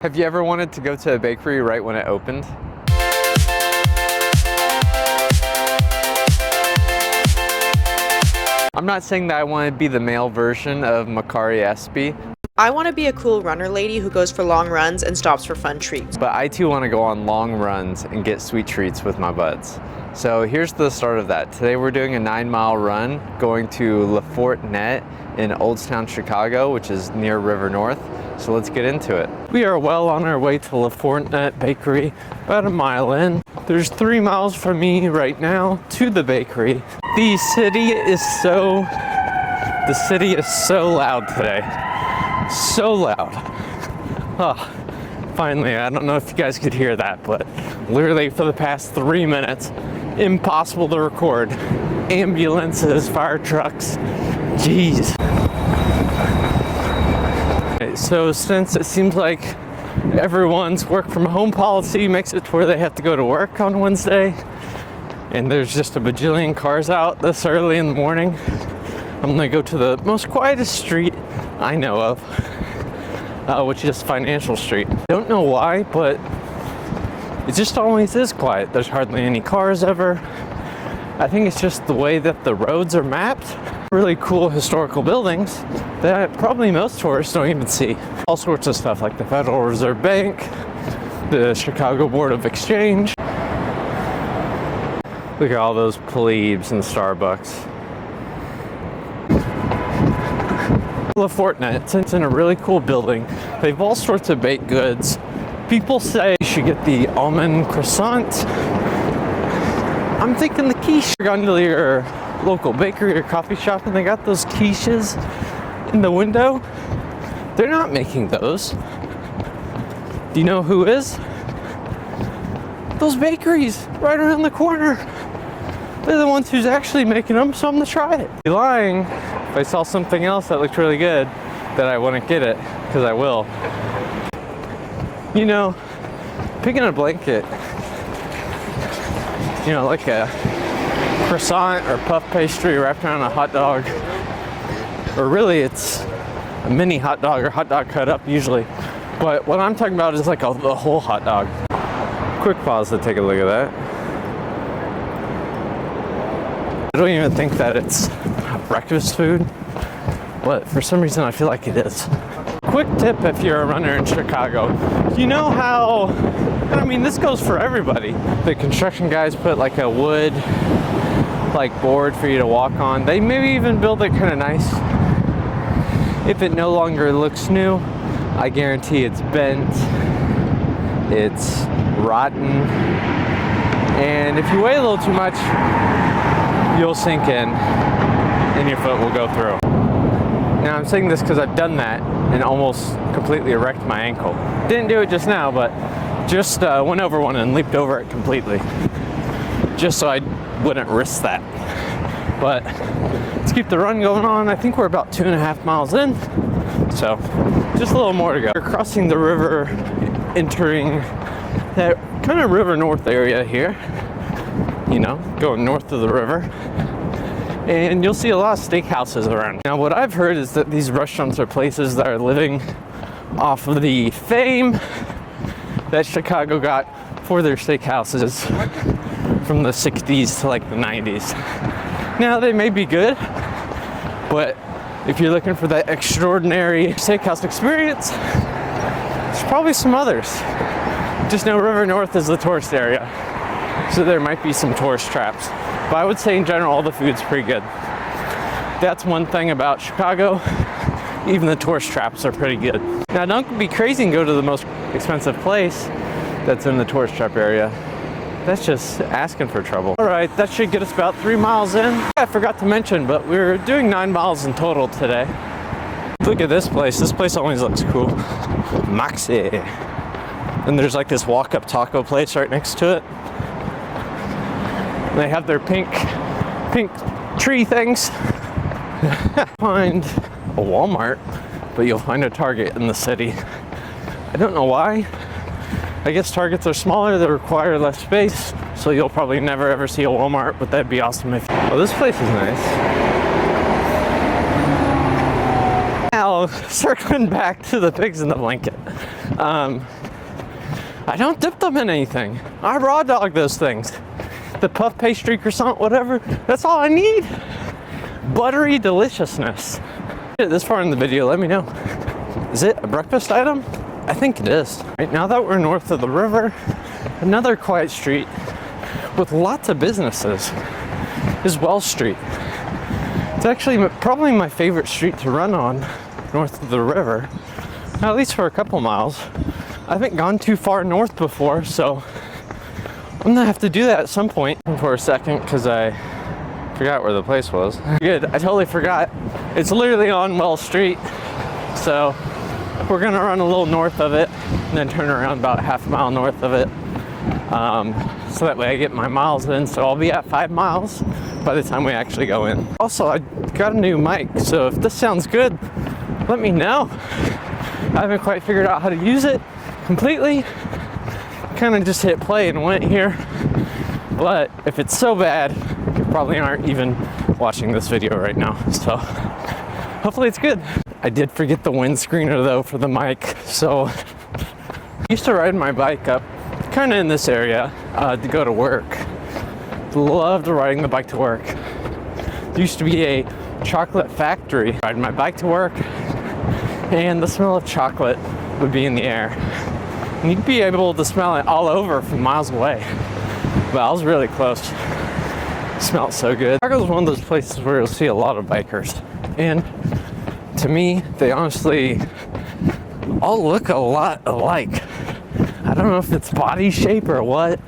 Have you ever wanted to go to a bakery right when it opened? I'm not saying that I want to be the male version of Makari Espy, I want to be a cool runner lady who goes for long runs and stops for fun treats. but I too want to go on long runs and get sweet treats with my buds. So here's the start of that. Today we're doing a 9-mile run going to Fournette in Oldtown, Chicago, which is near River North. So let's get into it. We are well on our way to Fournet Bakery, about a mile in. There's 3 miles from me right now to the bakery. The city is so loud today. So loud. Oh, finally, I don't know if you guys could hear that, but literally for the past 3 minutes, impossible to record. Ambulances, fire trucks, jeez. So since it seems like everyone's work from home policy makes it to where they have to go to work on Wednesday, and there's just a bajillion cars out this early in the morning, I'm gonna go to the most quietest street I know of, which is Financial Street. Don't know why, but it just always is quiet. There's hardly any cars ever. I think it's just the way that the roads are mapped. Really cool historical buildings that probably most tourists don't even see. All sorts of stuff like the Federal Reserve Bank, the Chicago Board of Exchange. Look at all those plebes and Starbucks. Fournette, it's in a really cool building. They have all sorts of baked goods. People say you should get the almond croissant. I'm thinking the quiche. You're going to your local bakery or coffee shop and they got those quiches in the window. They're not making those. Do you know who is? Those bakeries right around the corner. They're the ones who's actually making them, so I'm gonna try it. I'd be lying if I saw something else that looked really good that I wouldn't get it, because I will. You know, picking a blanket, you know, like a croissant or puff pastry wrapped around a hot dog, or really it's a mini hot dog or hot dog cut up usually, but what I'm talking about is like the whole hot dog. Quick pause to take a look at that. I don't even think that it's breakfast food, but for some reason I feel like it is. Quick tip if you're a runner in Chicago, you know how, and I mean this goes for everybody, the construction guys put like a wood board for you to walk on. They maybe even build it kind of nice. If it no longer looks new, I guarantee it's bent, it's rotten, and if you weigh a little too much, you'll sink in and your foot will go through. Now I'm saying this because I've done that and almost completely wrecked my ankle. Didn't do it just now, but just went over one and leaped over it completely, just so I wouldn't risk that. But let's keep the run going on. I think we're about 2.5 miles in, so just a little more to go. We're crossing the river, entering that kind of River North area here, you know, going north of the river, and you'll see a lot of steakhouses around. Now what I've heard is that these restaurants are places that are living off of the fame that Chicago got for their steakhouses from the 60s to like the 90s. Now they may be good, but if you're looking for that extraordinary steakhouse experience, there's probably some others. Just know River North is the tourist area, so there might be some tourist traps. But I would say in general, all the food's pretty good. That's one thing about Chicago, even the tourist traps are pretty good. Now don't be crazy and go to the most expensive place that's in the tourist trap area. That's just asking for trouble. All right, that should get us about 3 miles in. I forgot to mention, but we're doing 9 miles in total today. Look at this place. This place always looks cool. Maxi. And there's like this walk-up taco place right next to it. They have their pink tree things. Find a Walmart, but you'll find a Target in the city. I don't know why. I guess Targets are smaller, they require less space, so you'll probably never ever see a Walmart, but that'd be awesome if... Oh, this place is nice. Now, circling back to the pigs in the blanket. I don't dip them in anything. I raw dog those things. The puff pastry, croissant, whatever, that's all I need. Buttery deliciousness. This far in the video, let me know. Is it a breakfast item? I think it is. Right now that we're north of the river, another quiet street with lots of businesses is Wells Street. It's actually probably my favorite street to run on north of the river, at least for a couple miles. I haven't gone too far north before, so I'm gonna have to do that at some point. For a second, because I forgot where the place was. Good, I totally forgot. It's literally on Wells Street, so we're gonna run a little north of it and then turn around about half a mile north of it. So that way I get my miles in, so I'll be at 5 miles by the time we actually go in. Also, I got a new mic, so if this sounds good, let me know. I haven't quite figured out how to use it completely. Kind of just hit play and went here, but if it's so bad, you probably aren't even watching this video right now, so hopefully it's good. I did forget the windscreener though for the mic, so I used to ride my bike up kind of in this area to go to work. Loved riding the bike to work. There used to be a chocolate factory. Riding my bike to work, and the smell of chocolate would be in the air. And you'd be able to smell it all over from miles away. But I was really close. It smelled so good. Chicago is one of those places where you'll see a lot of bikers. And to me, they honestly all look a lot alike. I don't know if it's body shape or what.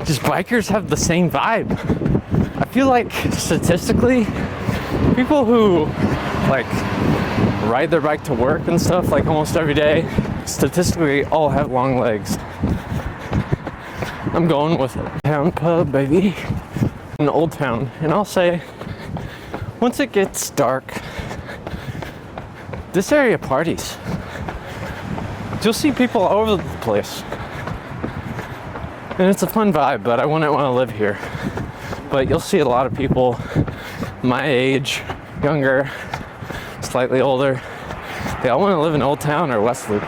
Just bikers have the same vibe. I feel like statistically, people who like ride their bike to work and stuff like almost every day, statistically all have long legs. I'm going with Town Pub, baby, in Old Town. And I'll say, once it gets dark, this area parties. You'll see people all over the place. And it's a fun vibe, but I wouldn't want to live here. But you'll see a lot of people my age, younger, slightly older. They all want to live in Old Town or West Loop.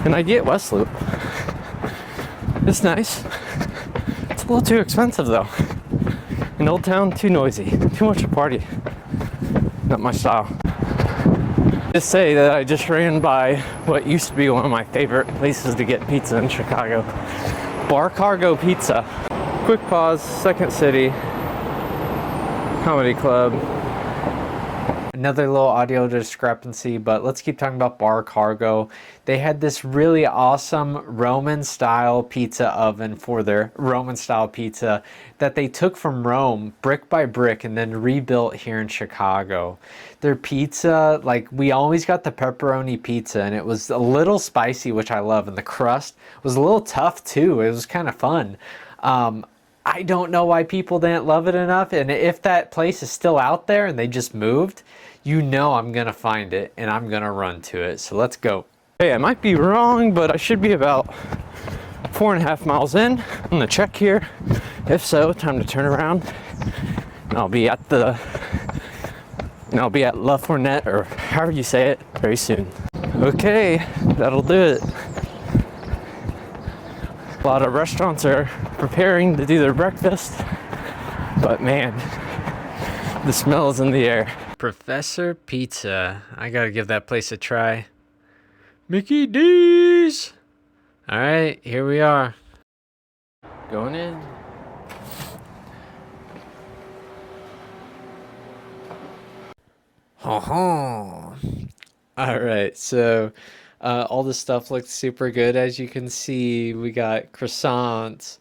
And I get West Loop. It's nice. It's a little too expensive though. In Old Town, too noisy, too much a party. Not my style. Just say that I just ran by what used to be one of my favorite places to get pizza in Chicago. Bar Cargo Pizza. Quick pause, Second City Comedy Club. Another little audio discrepancy, but let's keep talking about Bar Cargo. They had this really awesome Roman style pizza oven for their Roman style pizza that they took from Rome brick by brick and then rebuilt here in Chicago. Their pizza, like, we always got the pepperoni pizza and it was a little spicy, which I love, and the crust was a little tough too. It was kind of fun. I don't know why people didn't love it enough, and if that place is still out there and they just moved, you know I'm gonna find it and I'm gonna run to it. So let's go. Hey, I might be wrong, but I should be about 4.5 miles in. I'm gonna check here. If so, time to turn around. And I'll be at La Fournette, or however you say it, very soon. Okay, that'll do it. A lot of restaurants are preparing to do their breakfast, but man, the smell is in the air. Professor Pizza. I gotta give that place a try. Mickey D's! Alright, here we are. Going in. Alright, so all this stuff looks super good. As you can see, we got croissants,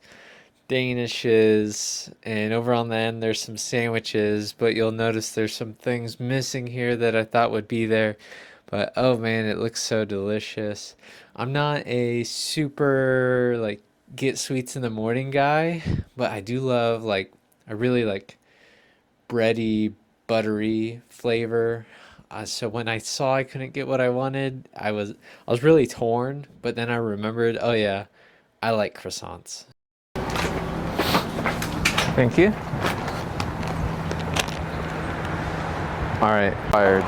danishes, and over on the end there's some sandwiches, but you'll notice there's some things missing here that I thought would be there. But oh man, it looks so delicious. I'm not a super like get sweets in the morning guy, but I do love I really like bready, buttery flavor. So when I saw I couldn't get what I wanted, I was really torn, but then I remembered, oh yeah, I like croissants. Thank you. All right, fired.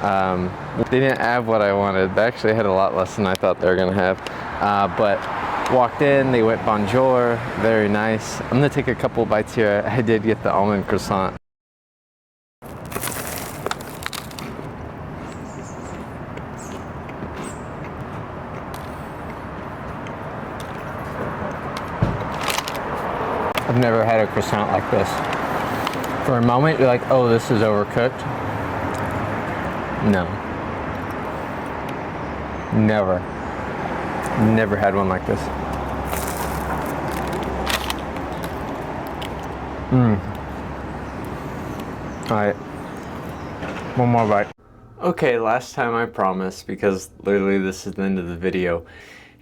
They didn't have what I wanted. They actually had a lot less than I thought they were gonna have. But walked in, they went bonjour, very nice. I'm gonna take a couple bites here. I did get the almond croissant. I've never had a croissant like this. For a moment, you're like, oh, this is overcooked. No. Never. Never had one like this. Alright. One more bite. Okay, last time I promise, because literally this is the end of the video.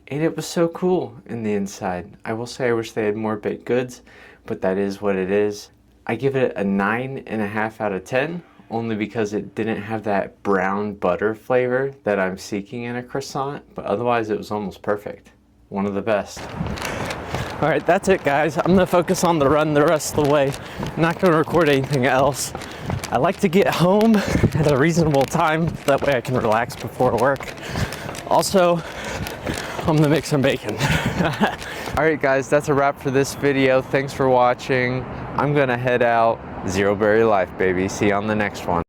And it was so cool in the inside. I will say I wish they had more baked goods, but that is what it is. I give it a 9.5 out of 10, only because it didn't have that brown butter flavor that I'm seeking in a croissant, but otherwise it was almost perfect. One of the best. All right, that's it, guys. I'm gonna focus on the run the rest of the way. I'm not gonna record anything else. I like to get home at a reasonable time, that way I can relax before work. Also, I'm gonna make some bacon. All right, guys, that's a wrap for this video. Thanks for watching. I'm gonna head out. Zero berry life, baby. See you on the next one.